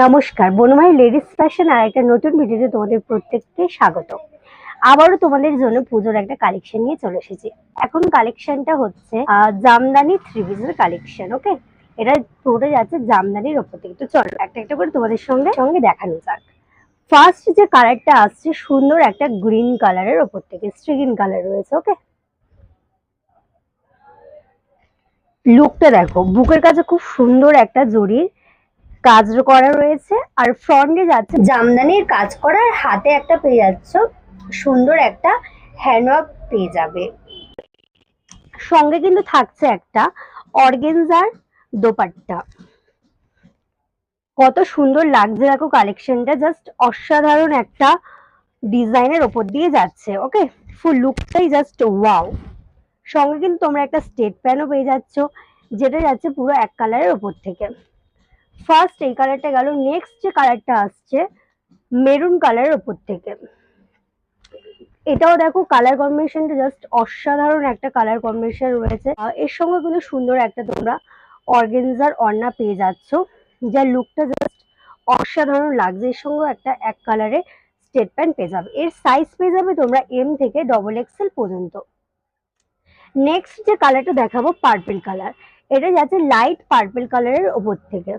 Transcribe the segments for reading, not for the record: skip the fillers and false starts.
নমস্কার, বনমালী ladies fashion আর একটা নতুন ভিডিওতে তোমাদের প্রত্যেককে স্বাগত। আবারও তোমাদের জন্য পুজোর একটা কালেকশন নিয়ে চলে এসেছি। এখন কালেকশনটা হচ্ছে জামদানি থ্রি পিসের কালেকশন। ওকে, এটা পুরোটা যাচ্ছে জামদানির ওপর থেকে। তো চলো একটা একটা করে তোমাদের সঙ্গে সঙ্গে দেখানো যাক। ফার্স্ট যে কালারটা আসছে সুন্দর একটা গ্রিন কালারের ওপর থেকে, স্ট্রিগিন কালার রয়েছে। ওকে, লুকটা দেখো, বুকের কাছে খুব সুন্দর একটা জরির কাজ করা রয়েছে, আর ফ্রন্টে যাচ্ছে জামদানির কাজ করা, আর হাতে একটা পেয়ে যাচ্ছ সুন্দর একটা হ্যান্ডওয়ার্ক পেয়ে যাবে। সঙ্গে কিন্তু থাকছে একটা অর্গেনজার দোপাট্টা। কত সুন্দর লাগছে দেখো কালেকশনটা, জাস্ট অসাধারণ একটা ডিজাইনের ওপর দিয়ে যাচ্ছে। ওকে, ফুল লুকটাই জাস্ট ওয়াও। সঙ্গে কিন্তু তোমরা একটা স্টেট প্যানও পেয়ে যাচ্ছ, যেটা যাচ্ছে পুরো এক কালারের ওপর থেকে। ফার্স্ট এই কালারটা গেল। নেক্সট যে কালারটা আসছে মেরুন কালারের ওপর থেকে। এটাও দেখো কালার কম্বিনেশনটা জাস্ট অসাধারণ একটা কালার কম্বিনেশন রয়েছে। এর সঙ্গে কিন্তু সুন্দর একটা তোমরা অর্গেনজার ওড়না পেয়ে যাচ্ছ, যার লুকটা জাস্ট অসাধারণ লাগছে। এর সঙ্গে একটা এক কালারে স্টেট প্যান্ট পেয়ে যাবে। এর সাইজ পেয়ে যাবে তোমরা এম থেকে ডবল এক্সেল পর্যন্ত। নেক্সট যে কালারটা দেখাবো পার্পল কালার। এটা যাচ্ছে লাইট পার্পল কালারের ওপর থেকে।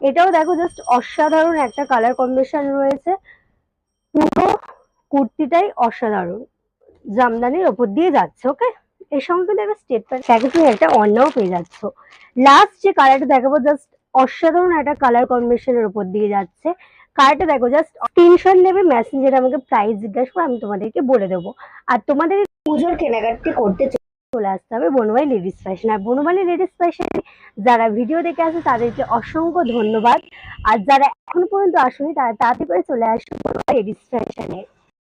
এটাও দেখো জাস্ট অসাধারণ একটা কালার কম্বিনেশন রয়েছে। পুরো কুর্তিটাই অসাধারণ জামদানির ওপর দিয়ে যাচ্ছে। ওকে, এর সঙ্গে কিন্তু একটা স্টেট প্যান্ট তুমি একটা অন্যও পেয়ে যাচ্ছ। লাস্ট যে কালারটা দেখাবো জাস্ট অসাধারণ একটা কালার কম্বিনেশনের ওপর দিয়ে যাচ্ছে। কালারটা দেখো, জাস্ট স্ক্রিনশট নেবে, মেসেঞ্জারে আমাকে প্রাইস জিজ্ঞাসা করে আমি তোমাদেরকে বলে দেবো। আর তোমাদের পুজোর কেনাকাটি করতে চলে আসতে হবে বনমালী লেডিস ফ্যাশন। আর বনমালী লেডিস ফ্যাশন যারা ভিডিও দেখে আসে তাদেরকে অসংখ্য ধন্যবাদ। আর যারা এখনো পর্যন্ত আসেনি তারা তাড়াতাড়ি করে চলে আসবে বনমালী লেডিস ফ্যাশনে।